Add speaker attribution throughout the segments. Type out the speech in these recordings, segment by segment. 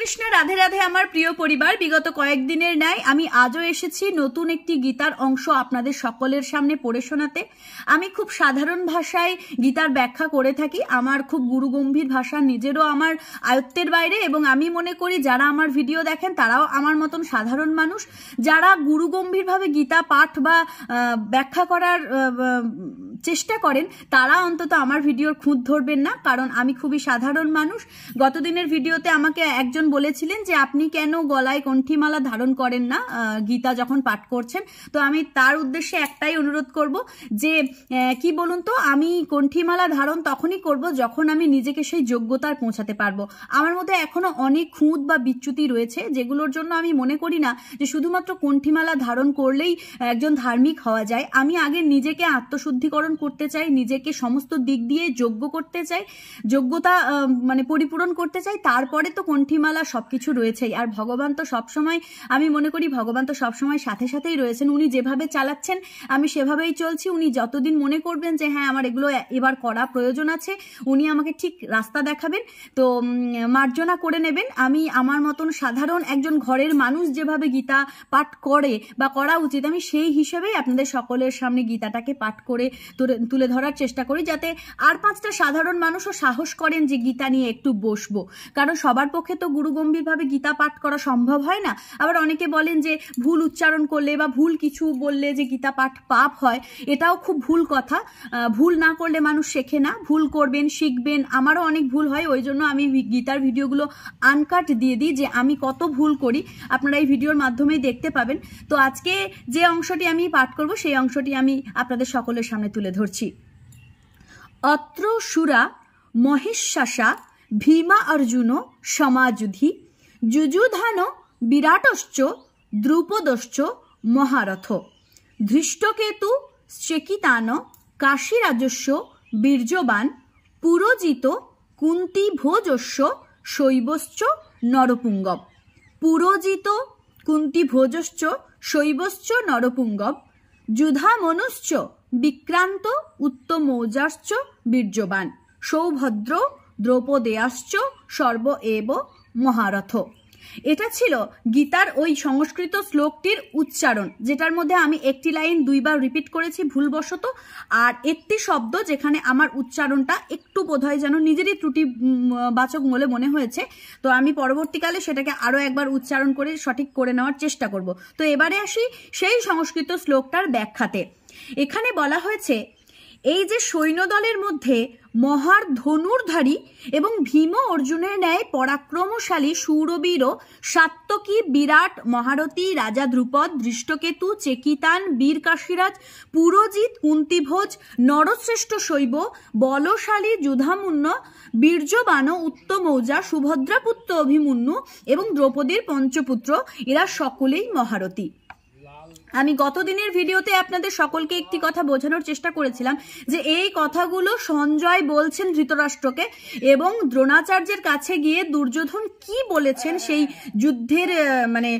Speaker 1: কৃষ্ণ, রাধে রাধে আমার প্রিয় পরিবার। বিগত কয়েকদিনের ন্যায় আমি আজও এসেছি নতুন একটি গীতার অংশ আপনাদের সকলের সামনে পড়ে শোনাতে। আমি খুব সাধারণ ভাষায় গীতার ব্যাখ্যা করে থাকি। আমার খুব গুরুগম্ভীর ভাষা নিজেরও আমার আয়ত্তের বাইরে, এবং আমি মনে করি যারা আমার ভিডিও দেখেন তারাও আমার মতন সাধারণ মানুষ। যারা গুরুগম্ভীরভাবে গীতা পাঠ বা ব্যাখ্যা করার চেষ্টা করেন তারা অন্তত আমার ভিডিওর খুঁত ধরবেন না, কারণ আমি খুবই সাধারণ মানুষ। গতদিনের ভিডিওতে আমাকে একজন বলেছিলেন যে আপনি কেন গলায় কণ্ঠিমালা ধারণ করেন না গীতা যখন পাঠ করছেন। তো আমি তার উদ্দেশ্যে একটাই অনুরোধ করব যে কি বলুন তো, আমি কণ্ঠিমালা ধারণ তখনই করব যখন আমি নিজেকে সেই যোগ্যতায় পৌঁছাতে পারবো। আমার মধ্যে এখনো অনেক খুঁত বা বিচ্যুতি রয়েছে, যেগুলোর জন্য আমি মনে করি না যে শুধুমাত্র কণ্ঠিমালা ধারণ করলেই একজন ধার্মিক হওয়া যায়। আমি আগে নিজেকে আত্মশুদ্ধিকরণ করতে চাই, নিজেকে সমস্ত দিক দিয়ে যোগ্য করতে চাই, যোগ্যতা মানে পরিপূরণ করতে চাই, তারপরে তো কণ্ঠিমালা সবকিছু রয়েছেই। আর ভগবান তো সবসময়, আমি মনে করি ভগবান তো সবসময় সাথে সাথেই রয়েছেন। উনি যেভাবে চালাচ্ছেন আমি সেভাবেই চলছি। উনি যতদিন মনে করবেন যে হ্যাঁ আমার এগুলো এবার করা প্রয়োজন আছে, উনি আমাকে ঠিক রাস্তা দেখাবেন, তো মার্জনা করে নেবেন। আমি আমার মতন সাধারণ একজন ঘরের মানুষ যেভাবে গীতা পাঠ করে বা করা উচিত, আমি সেই হিসেবেই আপনাদের সকলের সামনে গীতাটাকে পাঠ করে তুলে ধরার চেষ্টা করি, যাতে আর পাঁচটা সাধারণ মানুষও সাহস করেন যে গীতা নিয়ে একটু বসবো। কারণ সবার পক্ষে তো গুরুগম্ভীরভাবে গীতা পাঠ করা সম্ভব হয় না। আবার অনেকে বলেন যে ভুল উচ্চারণ করলে বা ভুল কিছু বললে যে গীতা পাঠ পাপ হয়, এটাও খুব ভুল কথা। ভুল না করলে মানুষ শেখে না। ভুল করবেন, শিখবেন। আমারও অনেক ভুল হয়, ওই জন্য আমি গীতার ভিডিওগুলো আনকাট দিয়ে দিই যে আমি কত ভুল করি, আপনারা এই ভিডিওর মাধ্যমেই দেখতে পাবেন। তো আজকে যে অংশটি আমি পাঠ করব সেই অংশটি আমি আপনাদের সকলের সামনে তুলে ধরছি। অত্র সুরা মহেশ্বাসা ভীমা অর্জুন সমাযুধি যুযুধান বিরাটশ্চ দ্রুপদশ্চ মহারথ ধৃষ্টকেতু চেকিতান কাশীরাজস্য বীর্যবান পুরোজিত কুন্তি ভোজস্য শৈবশ্চ নরপুঙ্গব। পুরোজিত কুন্তি ভোজশ্চ শৈবশ্চ নরপুঙ্গব যুধামনুশ্চ বিক্রান্ত উত্তমৌজাশ্চ বীর্যবান সৌভদ্র দ্রৌপদেয়াশ্চ সর্ব এব মহারথ। এটা ছিল গীতার ওই সংস্কৃত শ্লোকটির উচ্চারণ, যেটার মধ্যে আমি একটি লাইন দুইবার রিপিট করেছি ভুলবশত, আর একটি শব্দ যেখানে আমার উচ্চারণটা একটু বোধহয় যেন নিজেরই ত্রুটিবাচক বলে মনে হয়েছে। তো আমি পরবর্তীকালে সেটাকে আরও একবার উচ্চারণ করে সঠিক করে নেওয়ার চেষ্টা করব। তো এবারে আসি সেই সংস্কৃত শ্লোকটার ব্যাখ্যাতে। এখানে বলা হয়েছে এই যে সৈন্যদলের মধ্যে মহার ধনুর্ধারী এবং ভীম অর্জুনের ন্যায় পরাক্রমশালী শূরবীর সাত্তকী বিরাট মহারথী রাজা দ্রুপদ ধৃষ্টকেতু চেকিতান বীর কাশীরাজ পুরোজিত কুন্তিভোজ নরশ্রেষ্ঠ শৈব বলশালী যুধামুন্ন বীর্যবান উত্তমৌজা সুভদ্রাপুত্র অভিমন্যু এবং দ্রৌপদীর পঞ্চপুত্র, এরা সকলেই মহারথী। আমি গতদিনের ভিডিওতে আপনাদের সকলকে একটি কথা বোঝানোর চেষ্টা করেছিলাম যে এই কথাগুলো সঞ্জয় বলছেন ধৃতরাষ্ট্রকে, এবং দ্রোণাচার্যের কাছে গিয়ে দুর্যোধন কি বলেছেন সেই যুদ্ধের মানে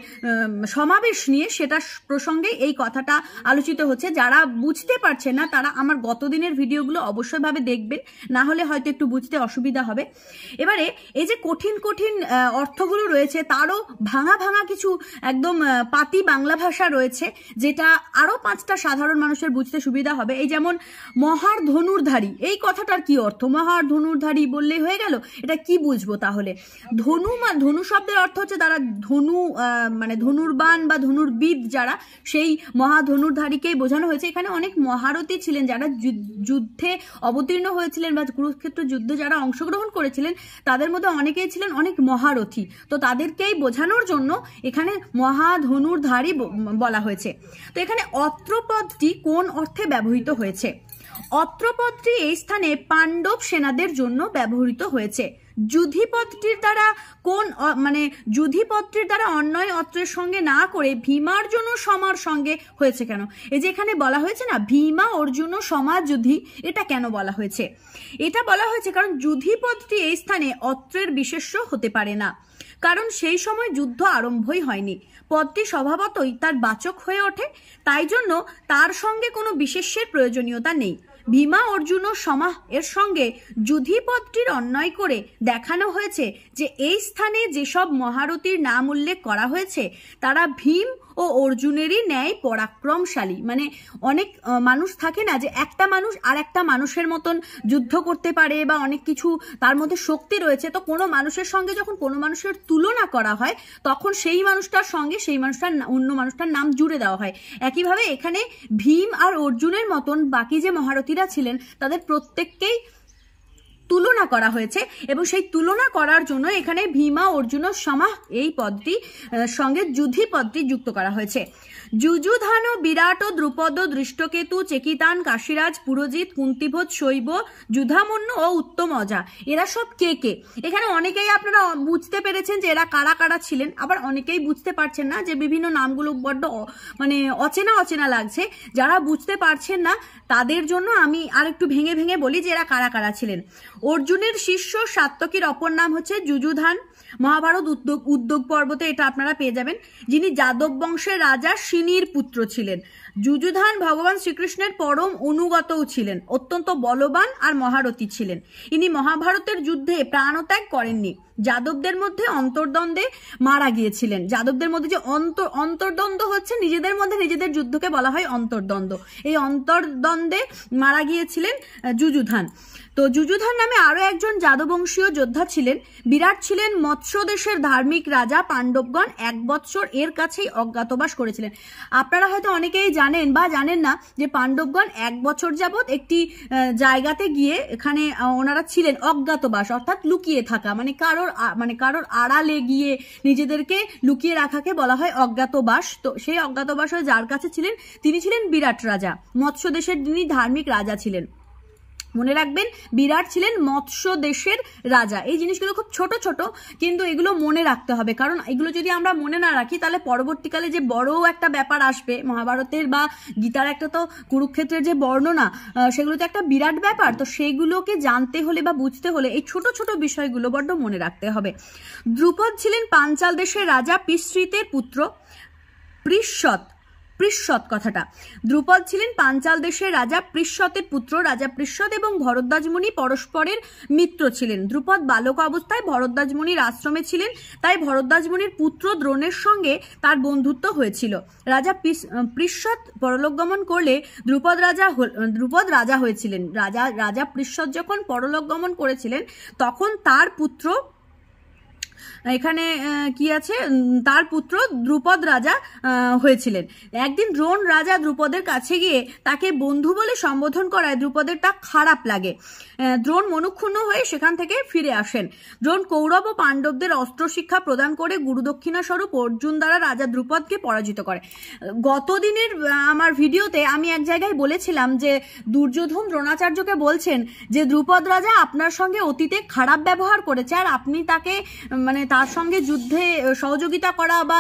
Speaker 1: সমাবেশ নিয়ে, সেটা প্রসঙ্গে এই কথাটা আলোচিত হচ্ছে। যারা বুঝতে পারছেন না তারা আমার গতদিনের ভিডিওগুলো অবশ্যইভাবে দেখবেন, না হলে হয়তো একটু বুঝতে অসুবিধা হবে। এবারে এই যে কঠিন কঠিন অর্থগুলো রয়েছে তারও ভাঙা ভাঙা কিছু একদম পাতি বাংলা ভাষা রয়েছে, যেটা আরো পাঁচটা সাধারণ মানুষের বুঝতে সুবিধা হবে। এই যেমন মহার ধনুর্ধারী, এই কথাটার কি অর্থ? মহার ধনুর্ধারী বললেই হয়ে গেল? এটা কি বুঝবো তাহলে? ধনু শব্দের অর্থ হচ্ছে তারা ধনু মানে ধনুর্বান বা ধনুর্বিদ যারা, সেই মহাধনুর্ধারীকেই বোঝানো হয়েছে। এখানে অনেক মহারথী ছিলেন যারা যুদ্ধে অবতীর্ণ হয়েছিলেন বা কুরুক্ষেত্র যুদ্ধে যারা অংশগ্রহণ করেছিলেন, তাদের মধ্যে অনেকেই ছিলেন অনেক মহারথী। তো তাদেরকেই বোঝানোর জন্য এখানে মহাধনুর্ধারী বলা হয়েছে। তো এখানে অত্রপদটি কোন অর্থে ব্যবহৃত হয়েছে? অত্রপদটি এই স্থানে পাণ্ডব সেনাদের জন্য ব্যবহৃত হয়েছে। যুধিপদটির দ্বারা যুধিপদটির দ্বারা অন্যয় অত্রের সঙ্গে না করে ভীমার্জুন সমার সঙ্গে হয়েছে কেন? এই যে এখানে বলা হয়েছে না ভীমা অর্জুন সমাযুধি, এটা কেন বলা হয়েছে? এটা বলা হয়েছে কারণ যুধিপদটি এই স্থানে অত্রের বিশেষ্য হতে পারে না, কারণ সেই সময় যুদ্ধ আরম্ভই হয়নি। পদটি স্বভাবতই তার বাচক হয়ে ওঠে, তাই জন্য তার সঙ্গে কোনো বিশেষ্যের প্রয়োজনীয়তা নেই। ভীমা অর্জুন ও সমাহ এর সঙ্গে যুধি পদটির অন্বয় করে দেখানো হয়েছে যে এই স্থানে যেসব মহারথীর নাম উল্লেখ করা হয়েছে তারা ভীম ও অর্জুনেরই ন্যায় পরাক্রমশালী। মানে অনেক মানুষ থাকে না যে একটা মানুষ আর একটা মানুষের মতন যুদ্ধ করতে পারে বা অনেক কিছু তার মধ্যে শক্তি রয়েছে, তো কোনো মানুষের সঙ্গে যখন কোনো মানুষের তুলনা করা হয় তখন সেই মানুষটার সঙ্গে সেই মানুষটার অন্য মানুষটার নাম জুড়ে দেওয়া হয়। একইভাবে এখানে ভীম আর অর্জুনের মতন বাকি যে মহারথীরা ছিলেন তাদের প্রত্যেককেই তুলনা করা হয়েছে এবং সেই তুলনা করার জন্য এখানে ভীমা অর্জুন সমাহ এই পদটি সঙ্গে যুধি পদটি যুক্ত করা হয়েছে। যুযুধান ও বিরাট ও দ্রুপদ দৃষ্টকেতু চেকিতান কাশীরাজ পুরোজিত কুন্তিভোজ শৈব যুধামন্য ও উত্তম অজা এরা সব কে কে? এখানে অনেকেই আপনারা বুঝতে পেরেছেন যে এরা কারা কারা ছিলেন, আবার অনেকেই বুঝতে পারছেন না, যে বিভিন্ন নামগুলো বড্ড মানে অচেনা অচেনা লাগছে। যারা বুঝতে পারছেন না তাদের জন্য আমি আর একটু ভেঙে ভেঙে বলি যে এরা কারা কারা ছিলেন। অর্জুনের শিষ্য সাত্যকীর অপর নাম হচ্ছে যুযুধান, মহাভারত উদ্যোগ পর্বতে এটা আপনারা পেয়ে যাবেন, যিনি যাদব বংশের রাজা শিনির পুত্র ছিলেন। যুযুধান ভগবান শ্রীকৃষ্ণের পরম অনুগতও ছিলেন, অত্যন্ত বলবান আর মহারথী ছিলেন। ইনি মহাভারতের যুদ্ধে প্রাণত্যাগ করেননি, যাদবদের মধ্যে অন্তর্দ্বন্দ্বে মারা গিয়েছিলেন। যাদবদের মধ্যে যে অন্তর্দ্বন্দ্ব হচ্ছে, নিজেদের মধ্যে নিজেদের যুদ্ধকে বলা হয় অন্তর্দ্বন্দ্ব, এই অন্তর্দ্বন্দ্বে মারা গিয়েছিলেন যুযুধান। তো যুযুধান নামে আরো একজন যাদববংশীয় যোদ্ধা ছিলেন। বিরাট ছিলেন মৎস্য দেশের ধার্মিক রাজা। পাণ্ডবগণ 1 বৎসর এর কাছেই অজ্ঞাতবাস করেছিলেন। আপনারা হয়তো অনেকেই জানেন বা জানেন না যে পাণ্ডবগণ 1 বছর যাবৎ একটি জায়গাতে গিয়ে এখানে ওনারা ছিলেন অজ্ঞাতবাস, অর্থাৎ লুকিয়ে থাকা, মানে কারোর আড়ালে গিয়ে নিজেদেরকে লুকিয়ে রাখাকে বলা হয় অজ্ঞাতবাস। তো সেই অজ্ঞাতবাস যার কাছে ছিলেন তিনি ছিলেন বিরাট রাজা, মৎস্য দেশের যিনি ধার্মিক রাজা ছিলেন। মনে রাখবেন, বিরাট ছিলেন মৎস্য দেশের রাজা। এই জিনিসগুলো খুব ছোট ছোট, কিন্তু এগুলো মনে রাখতে হবে, কারণ এগুলো যদি আমরা মনে না রাখি তাহলে পরবর্তীকালে যে বড় একটা ব্যাপার আসবে মহাভারতের বা গীতার, একটা তো কুরুক্ষেত্রের যে বর্ণনা, সেগুলো তো একটা বিরাট ব্যাপার। তো সেইগুলোকে জানতে হলে বা বুঝতে হলে এই ছোট ছোট বিষয়গুলো বড্ড মনে রাখতে হবে। দ্রুপদ ছিলেন পাঞ্চাল দেশের রাজা পিশ্রিতের পুত্র। পৃষ্যৎ কথাটা, দ্রুপদ ছিলেন পাঞ্চাল দেশের রাজা পৃষ্যতের পুত্র। রাজা পৃষ্যৎ এবং ভরদ্বাজ মুনি পরস্পরের মিত্র ছিলেন। দ্রুপদ বালক অবস্থায় ভরদ্বাজ মুনির আশ্রমে ছিলেন, তাই ভরদ্বাজ মুনির পুত্র দ্রোণের সঙ্গে তার বন্ধুত্ব হয়েছিল। রাজা পৃষ্যৎ পরলোকগমন করলে দ্রুপদ রাজা হয়েছিলেন। রাজা পৃষ্যৎ যখন পরলোকগমন করেছিলেন তখন তার পুত্র, এখানে কি আছে, তার পুত্র দ্রুপদ রাজা হয়েছিলেন। একদিন দ্রোণ রাজা দ্রুপদের কাছে গিয়ে তাকে বন্ধু বলে সম্বোধন করায় দ্রুপদের তা খারাপ লাগে। দ্রোণ মনক্ষুণ্ণ হয়ে সেখান থেকে ফিরে আসেন। দ্রোণ কৌরব ও পাণ্ডবদের অস্ত্র শিক্ষা প্রদান করে গুরুদক্ষিণা স্বরূপ অর্জুন দ্বারা রাজা দ্রুপদকে পরাজিত করে। গতদিনের আমার ভিডিওতে আমি এক জায়গায় বলেছিলাম যে দুর্যোধন দ্রোণাচার্যকে বলছেন যে দ্রুপদ রাজা আপনার সঙ্গে অতীতে খারাপ ব্যবহার করেছে, আর আপনি তাকে মানে তার সঙ্গে যুদ্ধে সহযোগিতা করা বা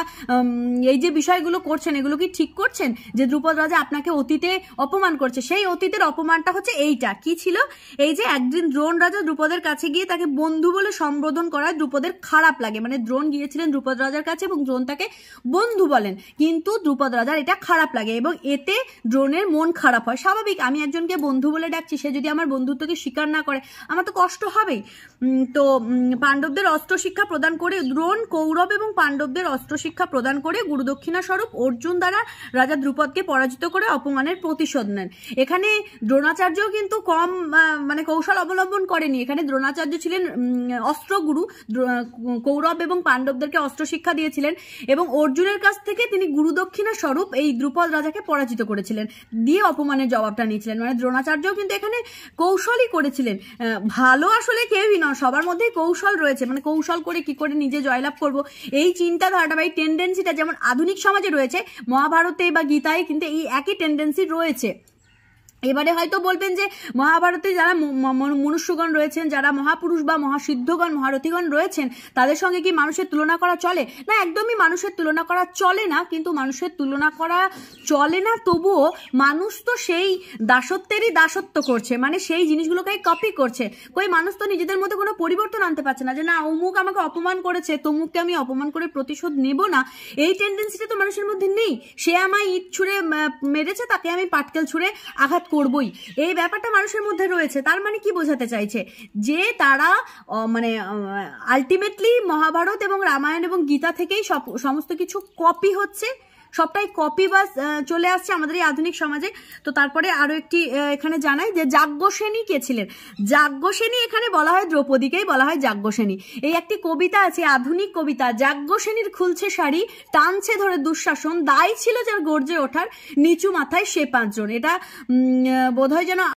Speaker 1: এই যে বিষয়গুলো করছেন এগুলো কি ঠিক করছেন? যে দ্রুপদ রাজা আপনাকে অতীতে অপমান করছে, সেই অতীতের অপমানটা হচ্ছে এইটা। কি ছিল? এই যে একদিন দ্রোণ রাজা দ্রুপদের কাছে গিয়ে তাকে বন্ধু বলে সম্বোধন করায় দ্রুপদের খারাপ লাগে। মানে দ্রোণ গিয়েছিলেন দ্রুপদ রাজার কাছে এবং দ্রোণ তাকে বন্ধু বলেন, কিন্তু দ্রুপদ রাজার এটা খারাপ লাগে এবং এতে দ্রোণের মন খারাপ হয়। স্বাভাবিক, আমি একজনকে বন্ধু বলে ডাকছি, সে যদি আমার বন্ধুত্বকে স্বীকার না করে আমার তো কষ্ট হবেই। তো পাণ্ডবদের অস্ত্র শিক্ষা প্রদান করে দ্রোণ কৌরব এবং পাণ্ডবদের অস্ত্র শিক্ষা প্রদান করে গুরুদক্ষিণা স্বরূপ অর্জুন দ্বারা রাজা দ্রুপদকে পরাজিত করে অপমানের প্রতিশোধ নেন। এখানে দ্রোণাচার্য কিন্তু কম মানে কৌশল অবলম্বন করেনি। এখানে দ্রোণাচার্য ছিলেন অস্ত্রগুরু, কৌরব এবং পাণ্ডবদেরকে অস্ত্র শিক্ষা দিয়েছিলেন এবং অর্জুনের কাছ থেকে তিনি গুরুদক্ষিণা স্বরূপ এই দ্রুপদ রাজাকে পরাজিত করেছিলেন, দিয়ে অপমানের জবাবটা নিয়েছিলেন। মানে দ্রোণাচার্যও কিন্তু এখানে কৌশলই করেছিলেন। ভালো আসলে কেউই নয়, সবার মধ্যেই কৌশল রয়েছে। মানে কৌশল করে কি করে নিজে জয়লাভ করব, এই চিন্তাধারাটা বা এই টেন্ডেন্সিটা যেমন আধুনিক সমাজে রয়েছে, মহাভারতে বা গীতায় কিন্তু এই একই টেন্ডেন্সি রয়েছে। এবারে হয়তো বলবেন যে মহাভারতে যারা মনুষ্যগণ রয়েছেন, যারা মহাপুরুষ বা মহাসিদ্ধগণ মহারথীগণ রয়েছেন, তাদের সঙ্গে কি মানুষের তুলনা করা চলে? না, একদমই মানুষের তুলনা করা চলে না। কিন্তু মানুষের তুলনা করা চলে না, তবুও মানুষ তো সেই দাসত্বেরই দাসত্ব করছে, মানে সেই জিনিসগুলোকে কপি করছে। কই মানুষ তো নিজেদের মধ্যে কোনো পরিবর্তন আনতে পারছে না, যে না অমুক আমাকে অপমান করেছে, তমুককে আমি অপমান করে প্রতিশোধ নেব না, এই টেন্ডেন্সিটা তো মানুষের মধ্যে নেই। সে আমায় ইট ছুঁড়ে মেরেছে, তাকে আমি পাটকেল ছুঁড়ে আঘাত করবই, এই ব্যাপারটা মানুষের মধ্যে রয়েছে। তার মানে কি বোঝাতে চাইছে? যে তারা মানে আলটিমেটলি মহাভারত এবং রামায়ণ এবং গীতা থেকেই সমস্ত কিছু কপি হচ্ছে, সবটাই কপি বাস চলে আসছে আমাদের এই আধুনিক সমাজে। তো তারপরে আরো একটি এখানে জানাই যে যাজ্ঞসেনী কে ছিলেন। যাজ্ঞসেনী এখানে বলা হয় দ্রৌপদীকেই বলা হয় যাজ্ঞসেনী। এই একটি কবিতা আছে, আধুনিক কবিতা, যাজ্ঞসেনীর খুলছে শাড়ি, টানছে ধরে দুঃশাসন, দায় ছিল যার গর্জে ওঠার, নিচু মাথায় সে পাঁচজন। এটা বোধহয় যেন